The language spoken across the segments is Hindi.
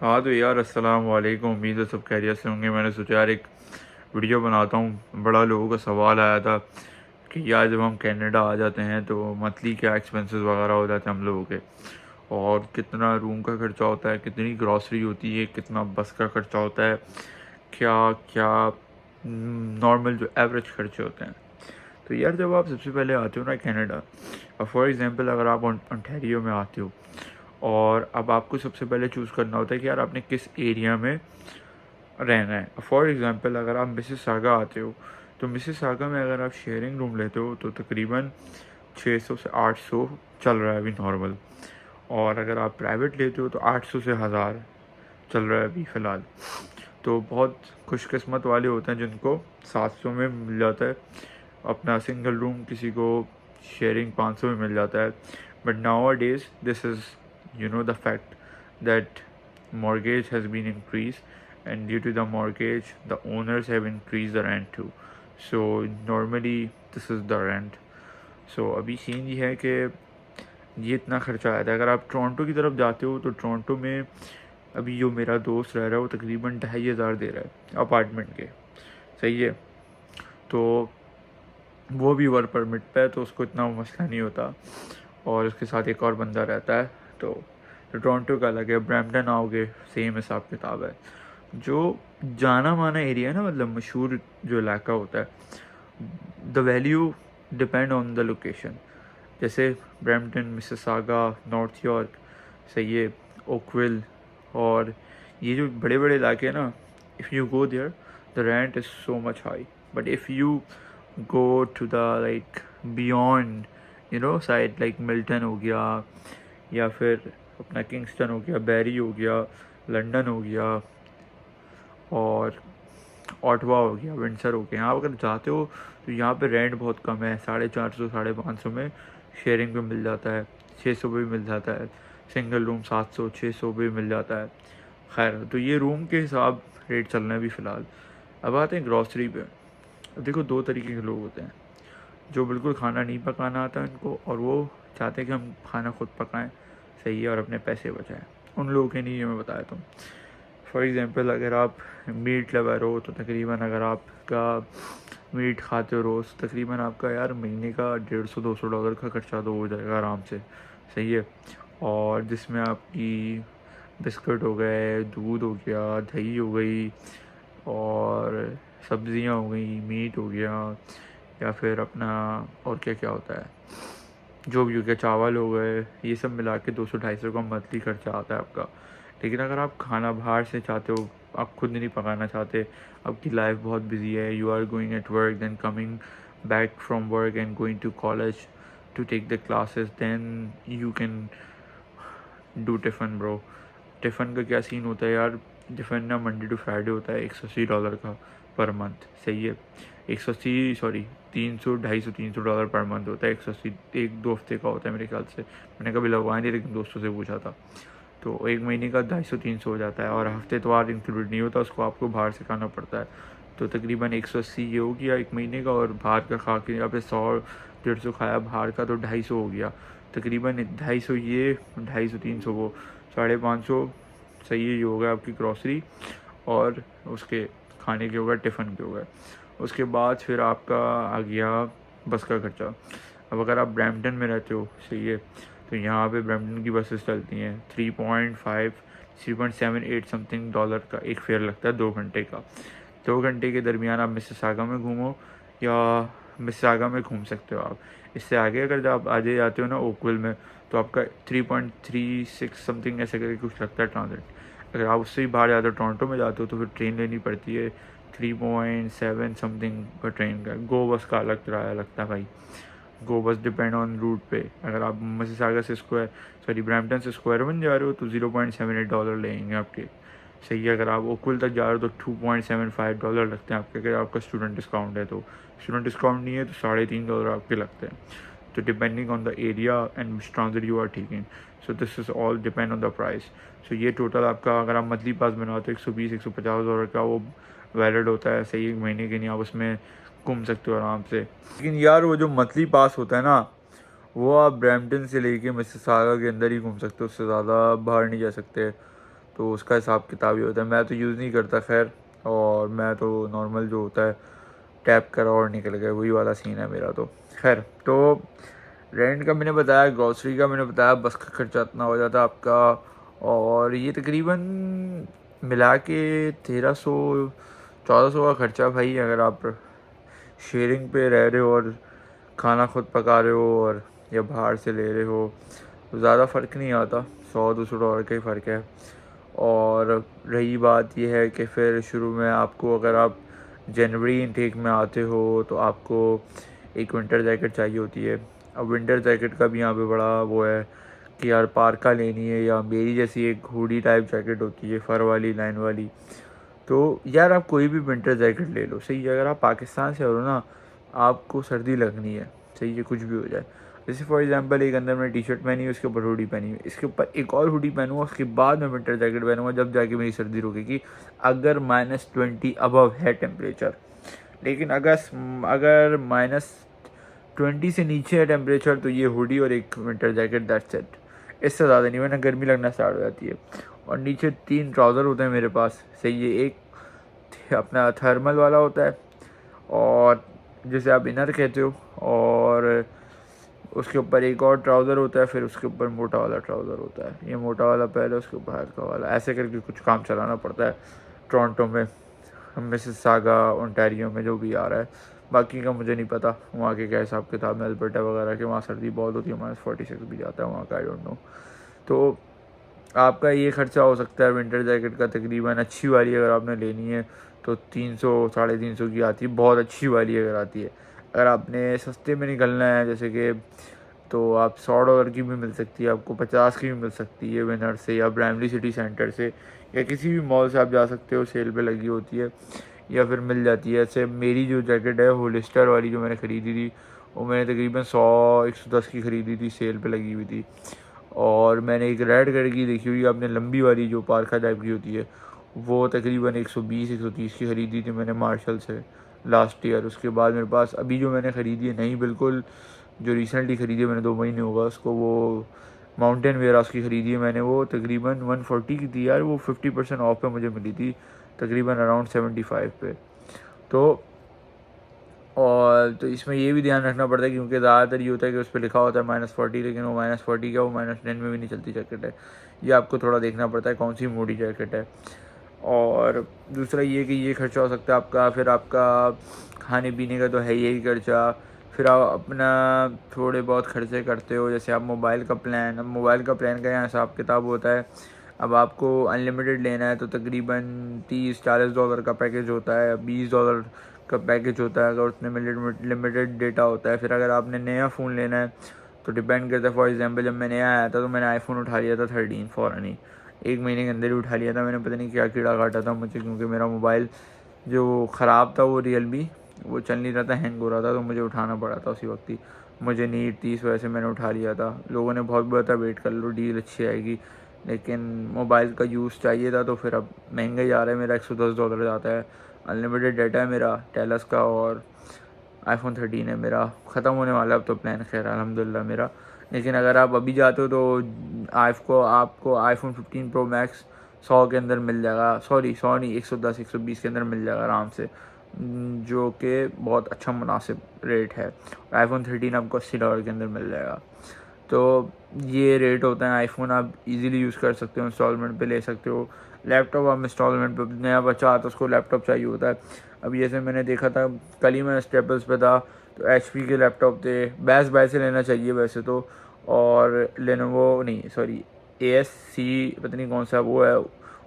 हाँ तो यार अस्सलाम वालेकुम। उम्मीद है सब खैरियत से होंगे। मैंने सोचा यार एक वीडियो बनाता हूँ। बड़ा लोगों का सवाल आया था कि यार जब हम कनाडा आ जाते हैं तो मंथली क्या एक्सपेंसेस वगैरह हो जाते हैं हम लोगों के, और कितना रूम का खर्चा होता है, कितनी ग्रॉसरी होती है, कितना बस का खर्चा होता है, क्या क्या नॉर्मल जो एवरेज खर्चे होते हैं। तो यार जब आप सबसे पहले आते हो ना कनाडा, फॉर एग्जांपल अगर आप ओंटारियो में आते हो और अब आपको सबसे पहले चूज़ करना होता है कि यार आपने किस एरिया में रहना है। फॉर एग्ज़ाम्पल अगर आप मिसिसागा आते हो तो मिसिसागा में अगर आप शेयरिंग रूम लेते हो तो तकरीबन 600 से 800 चल रहा है अभी नॉर्मल, और अगर आप प्राइवेट लेते हो तो 800 से 1000 चल रहा है अभी फ़िलहाल। तो बहुत खुशकिस्मत वाले होते हैं जिनको 700 में मिल जाता है अपना सिंगल रूम, किसी को शेयरिंग 500 में मिल जाता है। But now days this is the fact that mortgage has been increased, and due to the mortgage the owners have increased the rent too. So normally this is the rent. So अभी सीन ये है कि ये इतना खर्चा आया था। अगर आप टोरंटो की तरफ जाते हो तो टोरंटो में अभी जो मेरा दोस्त रह रहा है वो तकरीबन 2500 दे रहा है अपार्टमेंट के। सही है। तो वो भी वर्क परमिट पे है तो उसको इतना मसला नहीं होता, और उसके साथ एक और बंदा रहता है। तो टोरंटो का अलग है। ब्रैम्पटन आओगे सेम हिसाब किताब है। जो जाना माना एरिया है ना, मतलब मशहूर जो इलाका होता है, the value depend on the location. जैसे ब्रैम्पटन, मिसिसागा, नॉर्थ यॉर्क, सही है, ओकविल, और ये जो बड़े बड़े इलाके हैं ना, if you go there the rent is so much high. But if you go to the like beyond side, like Milton हो गया, या फिर अपना किंगस्टन हो गया, बैरी हो गया, लंदन हो गया, और ऑटवा हो गया, विंडसर हो गया, यहाँ अगर जाते हो तो यहाँ पे रेंट बहुत कम है। 450 550 में शेयरिंग पे मिल जाता है, 600 पे भी मिल जाता है। सिंगल रूम 700 600 पे भी मिल जाता है। खैर, तो ये रूम के हिसाब रेट चल रहे हैं अभी फ़िलहाल। अब आते हैं ग्रॉसरी पे। अब देखो, दो तरीके के लोग होते हैं। जो बिल्कुल खाना नहीं पकाना आता है उनको, और वो चाहते हैं कि हम खाना खुद पकाएं, सही है, और अपने पैसे बचाएं। उन लोगों के लिए मैं बताया तुम। फॉर एग्ज़ाम्पल अगर आप मीट लवर हो तो तकरीबन अगर आपका मीट खाते हो रोज़, तकरीबन आपका यार महीने का $150-200 का खर्चा तो हो जाएगा आराम से। सही है। और जिसमें आपकी बिस्किट हो गए, दूध हो गया, दही हो गई, और सब्ज़ियाँ हो गई, मीट हो गया, या फिर अपना और क्या क्या होता है, जो भी हो गया, चावल हो गए, ये सब मिला के 200-250 का मंथली खर्चा आता है आपका। लेकिन अगर आप खाना बाहर से चाहते हो, आप खुद नहीं पकाना चाहते, आपकी लाइफ बहुत बिजी है, you are going at work then coming back from work and going to college to take the classes, then you can do tiffin bro. Tiffin का क्या सीन होता है यार, टिफ़न ना मंडे टू फ्राइडे होता है $180 का पर मंथ। सही है। 180 सॉरी 300 250 $300 पर मंथ होता है। 180 एक दो हफ्ते का होता है मेरे ख्याल से। मैंने कभी लगवाया नहीं, लेकिन दोस्तों से पूछा था। तो एक महीने का 250-300 हो जाता है, और हफ्ते इतवार इंक्लूडेड नहीं होता, उसको आपको बाहर से खाना पड़ता है। तो तकरीबन 180 ये हो गया एक महीने का, और बाहर का खा के या फिर 100-150 खाया बाहर का तो 250 हो गया। तकरीबन 250 ये, 250-300 वो, 550। सही है, ये हो गया आपकी ग्रॉसरी, और उसके खाने के हो गए, टिफ़न के हो गए। उसके बाद फिर आपका आ गया बस का खर्चा। अब अगर आप ब्रैम्पटन में रहते हो, सही है, तो यहाँ पे ब्रैम्पटन की बसेस चलती हैं। 3.78 समथिंग डॉलर का एक फेयर लगता है 2 घंटे का। 2 घंटे के दरमियान आप मिसिसागा में घूमो, या मिसिसागा में घूम सकते हो आप। इससे आगे अगर आप आगे जाते हो ना ओकविल में, तो आपका 3.36 समथिंग ऐसे करके कुछ लगता है ट्रांजिट। अगर आप उससे ही बाहर जाते हो, टोरंटो में जाते हो, तो फिर ट्रेन लेनी पड़ती है 3.7 समथिंग का ट्रेन का। गो बस का अलग किराया लगता है भाई। गो बस डिपेंड ऑन रूट पे। अगर आप मिसिसागा से ब्रैम्पटन से स्क्वायर वन जा रहे हो तो $0.78 लेंगे आपके। सही है। अगर आप ओकविल तक जा रहे हो तो $2.75 लगते हैं आपके, अगर आपका स्टूडेंट डिस्काउंट है तो। स्टूडेंट डिस्काउंट नहीं है तो $3.5 आपके लगते हैं। तो depending on the area and which transit you are taking, so this is all depend on the price. So ये टोटल आपका, अगर आप मंथली पास बनाते हो, $120-150 का वो वैलिड होता है। सही, एक महीने के नहीं, आप उसमें घूम सकते हो आराम से। लेकिन यार वो जो मंथली पास होता है ना, वो आप ब्रैम्पटन से लेके मिसिसागा के अंदर ही घूम सकते हो, उससे ज़्यादा बाहर नहीं जा सकते। तो उसका हिसाब किताब ही होता है। मैं तो यूज़ नहीं करता खैर, और मैं तो नॉर्मल जो होता है टैप करा और निकल गया, वही वाला सीन है मेरा। तो खैर, तो रेंट का मैंने बताया, ग्रॉसरी का मैंने बताया, बस का खर्चा इतना हो जाता है आपका, और ये तकरीबन मिला के 1300-1400 का खर्चा भाई, अगर आप शेयरिंग पे रह रहे हो और खाना खुद पका रहे हो और या बाहर से ले रहे हो, तो ज़्यादा फ़र्क नहीं आता, $100-200 का ही फ़र्क है। और रही बात यह है कि फिर शुरू में आपको, अगर आप जनवरी इनटेक में आते हो तो आपको एक विंटर जैकेट चाहिए होती है। अब विंटर जैकेट का भी यहाँ पे बड़ा वो है कि यार पार्का लेनी है, या मेरी जैसी एक हुडी टाइप जैकेट होती है फ़र वाली लाइन वाली, तो यार आप कोई भी विंटर जैकेट ले लो, सही है। अगर आप पाकिस्तान से हो ना, आपको सर्दी लगनी है, सही है, कुछ भी हो जाए। जैसे फॉर एग्जांपल एक अंदर मैंने टी शर्ट पहनी है, उसके ऊपर हुडी पहनी है, इसके ऊपर एक और हुडी पहनूंगा, उसके बाद मैं विंटर जैकेट पहनूंगा, जब जाके मेरी सर्दी रुकेगी, अगर -20 अबव है टेम्परेचर। लेकिन अगर -20 से नीचे है टेम्परेचर, तो ये हुडी और एक विंटर जैकेट, दैट्स इट। इससे ज़्यादा नहीं, वरना गर्मी लगना स्टार्ट हो जाती है। और नीचे 3 ट्राउज़र होते हैं मेरे पास, सही है। एक अपना थर्मल वाला होता है, और जिसे आप इनर कहते हो, और उसके ऊपर एक और ट्राउज़र होता है, फिर उसके ऊपर मोटा वाला ट्राउज़र होता है। ये मोटा वाला पहले, उसके ऊपर हल्का वाला, ऐसे करके कुछ काम चलाना पड़ता है टोरंटो में, मिसिसागा ओंटारियो में जो भी आ रहा है। बाकी का मुझे नहीं पता वहाँ के क्या हिसाब किताब में, अल्बर्टा वगैरह के वहाँ सर्दी बहुत होती है, -46 भी जाता है वहाँ का, आई डोंट नो। तो आपका ये खर्चा हो सकता है विंटर जैकेट का तकरीबन, अच्छी वाली अगर आपने लेनी है तो 300-350 की आती है, बहुत अच्छी वाली अगर आती है। अगर आपने सस्ते में निकलना है जैसे कि, तो आप $100 की भी मिल सकती है, आपको 50 की भी मिल सकती है विनर से, या ब्रामली सिटी सेंटर से, या किसी भी मॉल से आप जा सकते हो, सेल पे लगी होती है, या फिर मिल जाती है। ऐसे मेरी जो जैकेट है होलिस्टर वाली जो मैंने ख़रीदी थी, वो मैंने तकरीबन 100-110 की ख़रीदी थी, सेल पे लगी हुई थी। और मैंने एक रेड कलर की देखी हुई आपने, लंबी वाली जो पारखा टाइप की होती है, वो तकरीबन 120-130 की ख़रीदी थी मैंने मार्शल से लास्ट ईयर। उसके बाद मेरे पास अभी जो मैंने ख़रीदी है नई बिल्कुल, जो रिसेंटली ख़रीदी है मैंने, 2 महीने होगा उसको, वो माउंटेन वेयरहाउस की ख़रीदी है मैंने, वो तकरीबन 140 की थी यार, वो 50% ऑफ पे मुझे मिली थी, तकरीबन अराउंड 75 पे। तो और तो इसमें ये भी ध्यान रखना पड़ता है, क्योंकि ज़्यादातर ये होता है कि उस पर लिखा होता है -40, लेकिन वो -40 क्या, वो -10 में भी नहीं चलती जैकेट है। ये आपको थोड़ा देखना पड़ता है कौन सी मोडी जैकेट है। और दूसरा ये कि ये खर्चा हो सकता है आपका, फिर आपका खाने पीने का तो है यही खर्चा, फिर आप अपना थोड़े बहुत खर्चे करते हो, जैसे आप मोबाइल का प्लान, अब मोबाइल का प्लान का यहाँ हिसाब किताब होता है। अब आपको अनलिमिटेड लेना है तो तकरीबन $30-40 का पैकेज होता है, $20 का पैकेज होता है, अगर उसमें में लिमिटेड डेटा होता है। फिर अगर आपने नया फ़ोन लेना है तो डिपेंड करता है। फॉर एग्जांपल जब मैं नया आया था तो मैंने आईफोन उठा लिया था 13 फ़ौरन ही, 1 महीने के अंदर ही उठा लिया था मैंने, पता नहीं क्या कीड़ा काटा था मुझे, क्योंकि मेरा मोबाइल जो ख़राब था वो रियलमी, वो चल नहीं रहा था, हैंग हो रहा था, तो मुझे उठाना पड़ा था उसी वक्त ही, मुझे नीड थी, इस वजह से मैंने उठा लिया था। लोगों ने बहुत बोला था वेट कर लो, डील अच्छी आएगी, लेकिन मोबाइल का यूज़ चाहिए था, तो फिर अब महंगा ही आ रहा है मेरा, $110 जाता है। अनलिमिटेड डाटा है मेरा टेलस का, और आईफोन 13 है मेरा, ख़त्म होने वाला है अब तो प्लान, खैर अल्हम्दुलिल्लाह मेरा। लेकिन अगर आप अभी जाते हो तो आपको आईफोन 15 प्रो मैक्स 100 के अंदर मिल जाएगा, सॉरी 100 नहीं, 110-120 के अंदर मिल जाएगा आराम से, जो कि बहुत अच्छा मुनासिब रेट है। आईफोन 13 आपको $80 के अंदर मिल जाएगा। तो ये रेट होता है। आईफोन आप इजीली यूज़ कर सकते हो, इंस्टॉलमेंट पे ले सकते हो। लैपटॉप आप इंस्टॉलमेंट पे, नया बच्चा आता है उसको लैपटॉप चाहिए होता है। अभी जैसे मैंने देखा था, कल ही मैं स्टेपल्स पे था, तो एचपी के लैपटॉप थे, बेस्ट बाय से लेना चाहिए वैसे तो, और लेनोवो नहीं, सॉरी एएससी पता नहीं कौन सा वो है,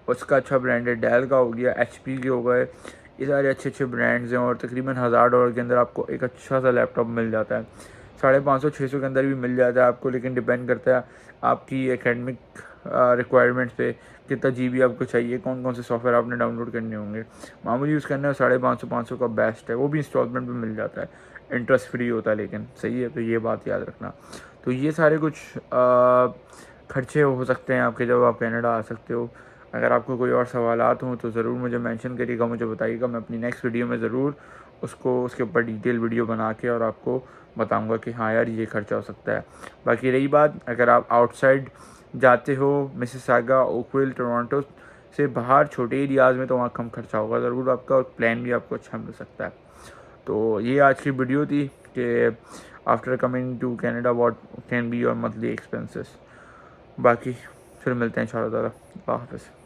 उसका अच्छा ब्रांड है। डेल का हो गया, एचपी के हो गए, ये सारे अच्छे अच्छे ब्रांड्स हैं, और तकरीबन $1000 के अंदर आपको एक अच्छा सा लैपटॉप मिल जाता है। 550-600 के अंदर भी मिल जाता है आपको, लेकिन डिपेंड करता है आपकी एकेडमिक रिक्वायरमेंट्स पे, कितना जीबी आपको चाहिए, कौन कौन से सॉफ्टवेयर आपने डाउनलोड करने होंगे। मामूली यूज़ करना है 550-500 का बेस्ट है, वो भी इंस्टॉलमेंट पे मिल जाता है, इंटरेस्ट फ्री होता है, लेकिन सही है। तो ये बात याद रखना। तो ये सारे कुछ खर्चे हो सकते हैं आपके जब आप कनाडा आ सकते हो। अगर आपको कोई और सवालात हों तो ज़रूर मुझे मेंशन करिएगा, मुझे बताइएगा, मैं अपनी नेक्स्ट वीडियो में ज़रूर उसके ऊपर डिटेल वीडियो बना के और आपको बताऊंगा कि हाँ यार ये खर्चा हो सकता है। बाकी रही बात, अगर आप आउटसाइड जाते हो मिसिसागा, ओकविल, टोरंटो से बाहर छोटे एरियाज़ में तो वहाँ कम खर्चा होगा ज़रूर आपका, और प्लान भी आपको अच्छा मिल सकता है। तो ये आज की वीडियो थी कि after coming to Canada what can be your monthly expenses. बाकी फिर मिलते हैं इंशाल्लाह ताला। अल्लाह हाफ़िज़।